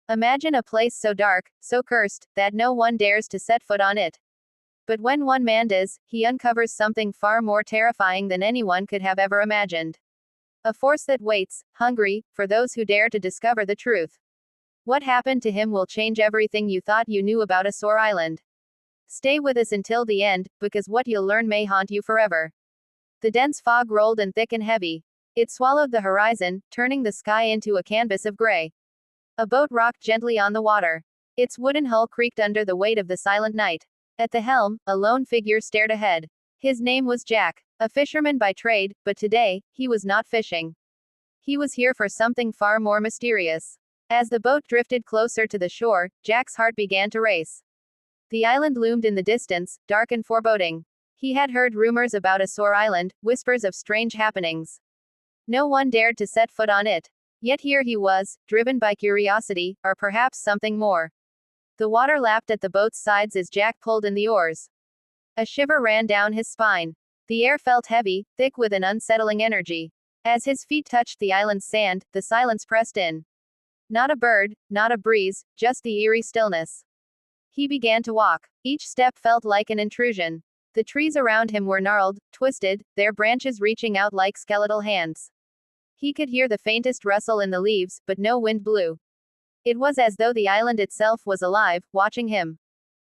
Imagine a place so dark, so cursed, that no one dares to set foot on it. But when one man does, he uncovers something far more terrifying than anyone could have ever imagined. A force that waits, hungry, for those who dare to discover the truth. What happened to him will change everything you thought you knew about Asore Island. Stay with us until the end, because what you'll learn may haunt you forever. The dense fog rolled in thick and heavy. It swallowed the horizon, turning the sky into a canvas of gray. A boat rocked gently on the water. Its wooden hull creaked under the weight of the silent night. At the helm, a lone figure stared ahead. His name was Jack, a fisherman by trade, but today, he was not fishing. He was here for something far more mysterious. As the boat drifted closer to the shore, Jack's heart began to race. The island loomed in the distance, dark and foreboding. He had heard rumors about Asore Island, whispers of strange happenings. No one dared to set foot on it. Yet here he was, driven by curiosity, or perhaps something more. The water lapped at the boat's sides as Jack pulled in the oars. A shiver ran down his spine. The air felt heavy, thick with an unsettling energy. As his feet touched the island's sand, the silence pressed in. Not a bird, not a breeze, just the eerie stillness. He began to walk. Each step felt like an intrusion. The trees around him were gnarled, twisted, their branches reaching out like skeletal hands. He could hear the faintest rustle in the leaves, but no wind blew. It was as though the island itself was alive, watching him.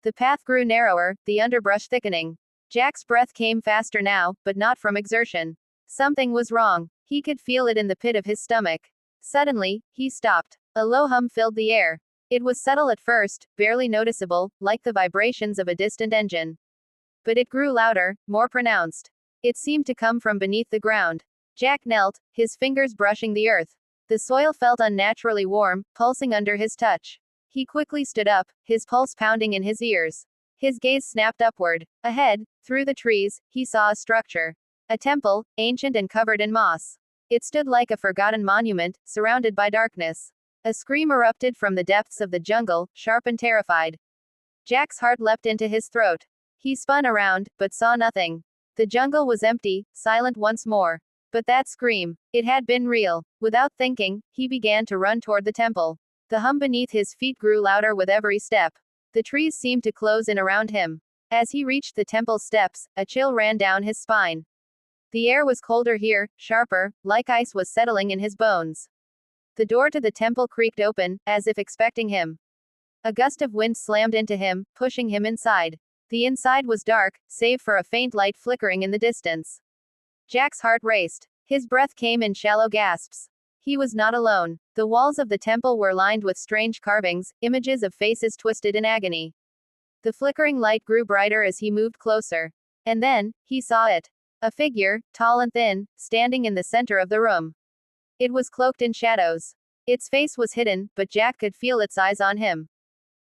The path grew narrower, the underbrush thickening. Jack's breath came faster now, but not from exertion. Something was wrong. He could feel it in the pit of his stomach. Suddenly, he stopped. A low hum filled the air. It was subtle at first, barely noticeable, like the vibrations of a distant engine. But it grew louder, more pronounced. It seemed to come from beneath the ground. Jack knelt, his fingers brushing the earth. The soil felt unnaturally warm, pulsing under his touch. He quickly stood up, his pulse pounding in his ears. His gaze snapped upward. Ahead, through the trees, he saw a structure. A temple, ancient and covered in moss. It stood like a forgotten monument, surrounded by darkness. A scream erupted from the depths of the jungle, sharp and terrified. Jack's heart leapt into his throat. He spun around, but saw nothing. The jungle was empty, silent once more. But that scream, it had been real. Without thinking, he began to run toward the temple. The hum beneath his feet grew louder with every step. The trees seemed to close in around him. As he reached the temple steps, a chill ran down his spine. The air was colder here, sharper, like ice was settling in his bones. The door to the temple creaked open, as if expecting him. A gust of wind slammed into him, pushing him inside. The inside was dark, save for a faint light flickering in the distance. Jack's heart raced. His breath came in shallow gasps. He was not alone. The walls of the temple were lined with strange carvings, images of faces twisted in agony. The flickering light grew brighter as he moved closer. And then, he saw it. A figure, tall and thin, standing in the center of the room. It was cloaked in shadows. Its face was hidden, but Jack could feel its eyes on him.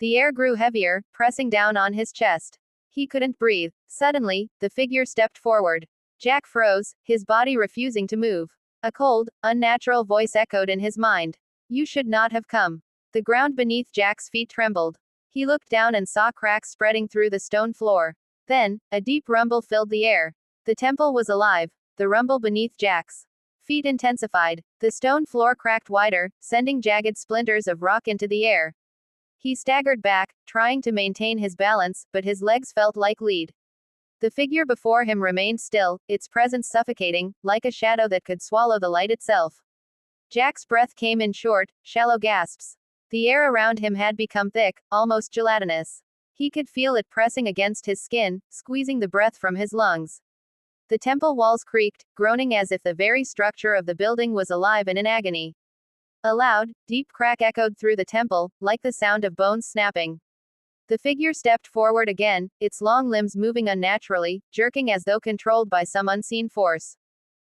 The air grew heavier, pressing down on his chest. He couldn't breathe. Suddenly, the figure stepped forward. Jack froze, his body refusing to move. A cold, unnatural voice echoed in his mind. You should not have come. The ground beneath Jack's feet trembled. He looked down and saw cracks spreading through the stone floor. Then, a deep rumble filled the air. The temple was alive. The rumble beneath Jack's feet intensified. The stone floor cracked wider, sending jagged splinters of rock into the air. He staggered back, trying to maintain his balance, but his legs felt like lead. The figure before him remained still, its presence suffocating, like a shadow that could swallow the light itself. Jack's breath came in short, shallow gasps. The air around him had become thick, almost gelatinous. He could feel it pressing against his skin, squeezing the breath from his lungs. The temple walls creaked, groaning as if the very structure of the building was alive and in agony. A loud, deep crack echoed through the temple, like the sound of bones snapping. The figure stepped forward again, its long limbs moving unnaturally, jerking as though controlled by some unseen force.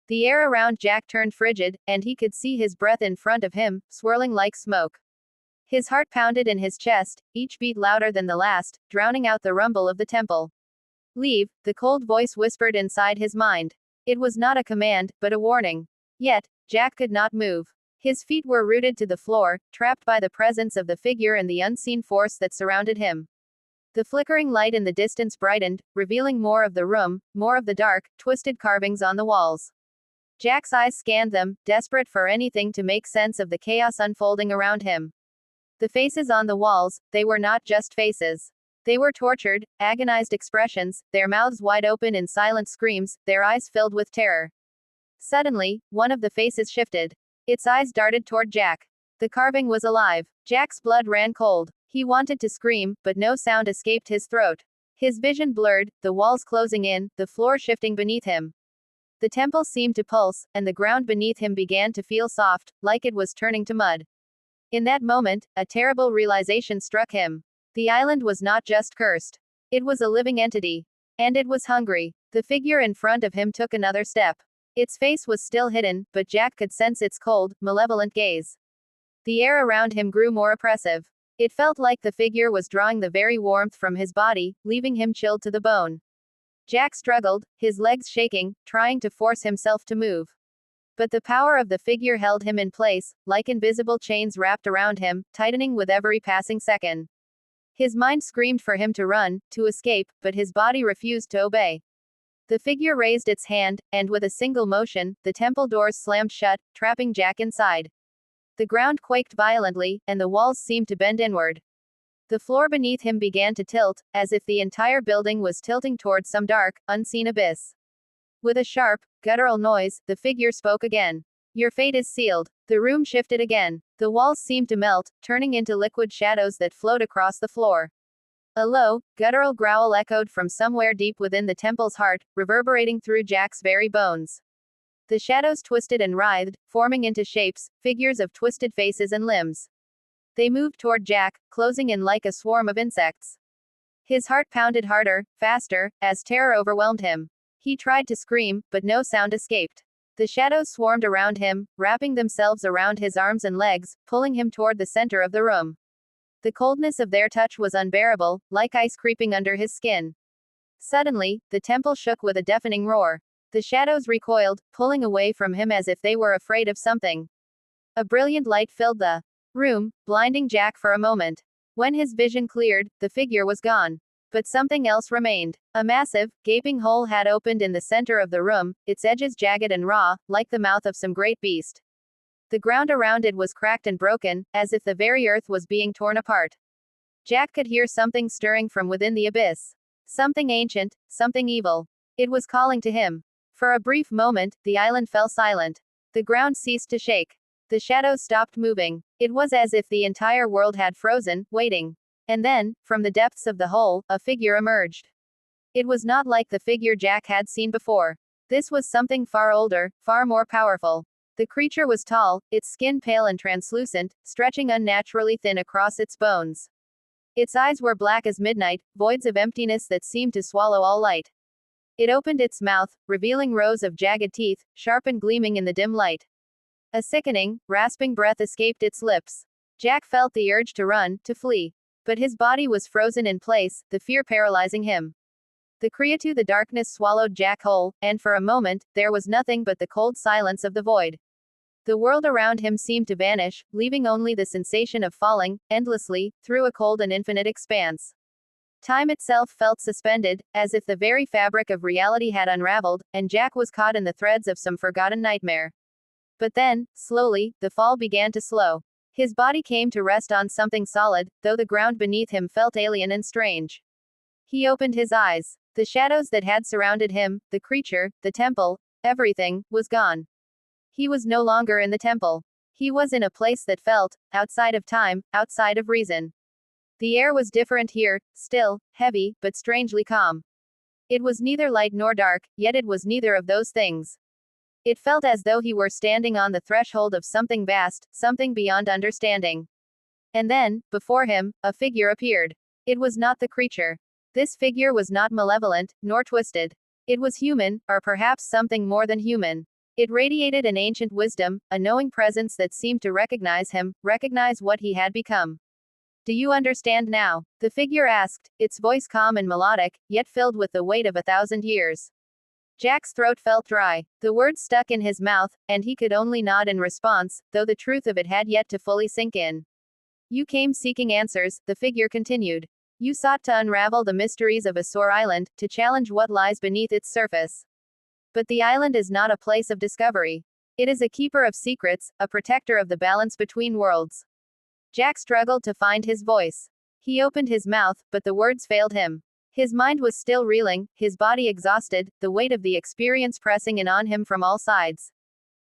The air around Jack turned frigid, and he could see his breath in front of him, swirling like smoke. His heart pounded in his chest, each beat louder than the last, drowning out the rumble of the temple. Leave, the cold voice whispered inside his mind. It was not a command, but a warning. Yet, Jack could not move. His feet were rooted to the floor, trapped by the presence of the figure and the unseen force that surrounded him. The flickering light in the distance brightened, revealing more of the room, more of the dark, twisted carvings on the walls. Jack's eyes scanned them, desperate for anything to make sense of the chaos unfolding around him. The faces on the walls, they were not just faces. They were tortured, agonized expressions, their mouths wide open in silent screams, their eyes filled with terror. Suddenly, one of the faces shifted. Its eyes darted toward Jack. The carving was alive. Jack's blood ran cold. He wanted to scream, but no sound escaped his throat. His vision blurred, the walls closing in, the floor shifting beneath him. The temple seemed to pulse, and the ground beneath him began to feel soft, like it was turning to mud. In that moment, a terrible realization struck him. The island was not just cursed. It was a living entity. And it was hungry. The figure in front of him took another step. Its face was still hidden, but Jack could sense its cold, malevolent gaze. The air around him grew more oppressive. It felt like the figure was drawing the very warmth from his body, leaving him chilled to the bone. Jack struggled, his legs shaking, trying to force himself to move. But the power of the figure held him in place, like invisible chains wrapped around him, tightening with every passing second. His mind screamed for him to run, to escape, but his body refused to obey. The figure raised its hand, and with a single motion, the temple doors slammed shut, trapping Jack inside. The ground quaked violently, and the walls seemed to bend inward. The floor beneath him began to tilt, as if the entire building was tilting towards some dark, unseen abyss. With a sharp, guttural noise, the figure spoke again. "Your fate is sealed." The room shifted again. The walls seemed to melt, turning into liquid shadows that flowed across the floor. A low, guttural growl echoed from somewhere deep within the temple's heart, reverberating through Jack's very bones. The shadows twisted and writhed, forming into shapes, figures of twisted faces and limbs. They moved toward Jack, closing in like a swarm of insects. His heart pounded harder, faster, as terror overwhelmed him. He tried to scream, but no sound escaped. The shadows swarmed around him, wrapping themselves around his arms and legs, pulling him toward the center of the room. The coldness of their touch was unbearable, like ice creeping under his skin. Suddenly, the temple shook with a deafening roar. The shadows recoiled, pulling away from him as if they were afraid of something. A brilliant light filled the room, blinding Jack for a moment. When his vision cleared, the figure was gone. But something else remained. A massive, gaping hole had opened in the center of the room, its edges jagged and raw, like the mouth of some great beast. The ground around it was cracked and broken, as if the very earth was being torn apart. Jack could hear something stirring from within the abyss. Something ancient, something evil. It was calling to him. For a brief moment, the island fell silent. The ground ceased to shake. The shadows stopped moving. It was as if the entire world had frozen, waiting. And then, from the depths of the hole, a figure emerged. It was not like the figure Jack had seen before. This was something far older, far more powerful. The creature was tall, its skin pale and translucent, stretching unnaturally thin across its bones. Its eyes were black as midnight, voids of emptiness that seemed to swallow all light. It opened its mouth, revealing rows of jagged teeth, sharp and gleaming in the dim light. A sickening, rasping breath escaped its lips. Jack felt the urge to run, to flee. But his body was frozen in place, the fear paralyzing him. The darkness swallowed Jack whole, and for a moment, there was nothing but the cold silence of the void. The world around him seemed to vanish, leaving only the sensation of falling, endlessly, through a cold and infinite expanse. Time itself felt suspended, as if the very fabric of reality had unraveled, and Jack was caught in the threads of some forgotten nightmare. But then, slowly, the fall began to slow. His body came to rest on something solid, though the ground beneath him felt alien and strange. He opened his eyes. The shadows that had surrounded him, the creature, the temple, everything, was gone. He was no longer in the temple. He was in a place that felt, outside of time, outside of reason. The air was different here, still, heavy, but strangely calm. It was neither light nor dark, yet it was neither of those things. It felt as though he were standing on the threshold of something vast, something beyond understanding. And then, before him, a figure appeared. It was not the creature. This figure was not malevolent, nor twisted. It was human, or perhaps something more than human. It radiated an ancient wisdom, a knowing presence that seemed to recognize him, recognize what he had become. "Do you understand now?" the figure asked, its voice calm and melodic, yet filled with the weight of 1,000 years. Jack's throat felt dry. The words stuck in his mouth, and he could only nod in response, though the truth of it had yet to fully sink in. "You came seeking answers," the figure continued. "You sought to unravel the mysteries of Asore Island, to challenge what lies beneath its surface. But the island is not a place of discovery. It is a keeper of secrets, a protector of the balance between worlds." Jack struggled to find his voice. He opened his mouth, but the words failed him. His mind was still reeling, his body exhausted, the weight of the experience pressing in on him from all sides.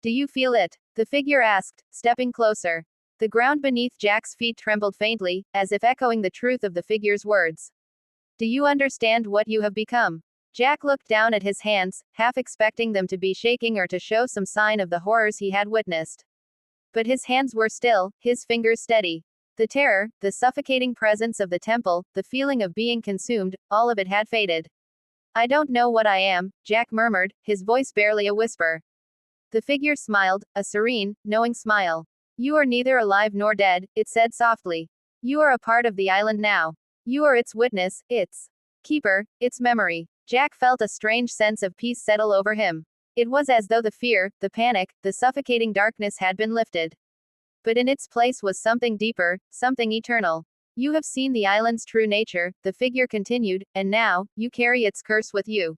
Do you feel it? The figure asked, stepping closer. The ground beneath Jack's feet trembled faintly, as if echoing the truth of the figure's words. Do you understand what you have become? Jack looked down at his hands, half expecting them to be shaking or to show some sign of the horrors he had witnessed. But his hands were still, his fingers steady. The terror, the suffocating presence of the temple, the feeling of being consumed, all of it had faded. I don't know what I am, Jack murmured, his voice barely a whisper. The figure smiled, a serene, knowing smile. You are neither alive nor dead, it said softly. You are a part of the island now. You are its witness, its keeper, its memory. Jack felt a strange sense of peace settle over him. It was as though the fear, the panic, the suffocating darkness had been lifted. But in its place was something deeper, something eternal. You have seen the island's true nature, the figure continued, and now, you carry its curse with you.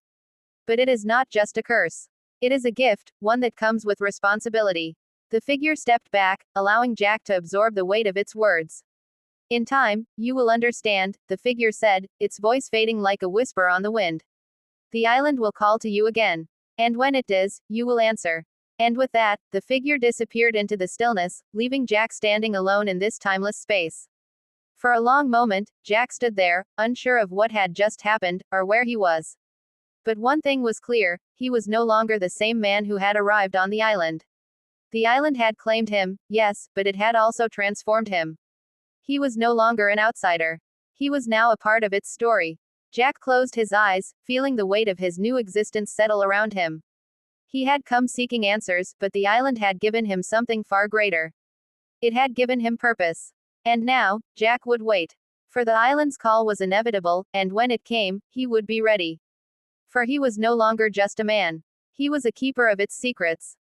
But it is not just a curse. It is a gift, one that comes with responsibility. The figure stepped back, allowing Jack to absorb the weight of its words. In time, you will understand, the figure said, its voice fading like a whisper on the wind. The island will call to you again. And when it does, you will answer. And with that, the figure disappeared into the stillness, leaving Jack standing alone in this timeless space. For a long moment, Jack stood there, unsure of what had just happened, or where he was. But one thing was clear, he was no longer the same man who had arrived on the island. The island had claimed him, yes, but it had also transformed him. He was no longer an outsider. He was now a part of its story. Jack closed his eyes, feeling the weight of his new existence settle around him. He had come seeking answers, but the island had given him something far greater. It had given him purpose. And now, Jack would wait. For the island's call was inevitable, and when it came, he would be ready. For he was no longer just a man. He was a keeper of its secrets.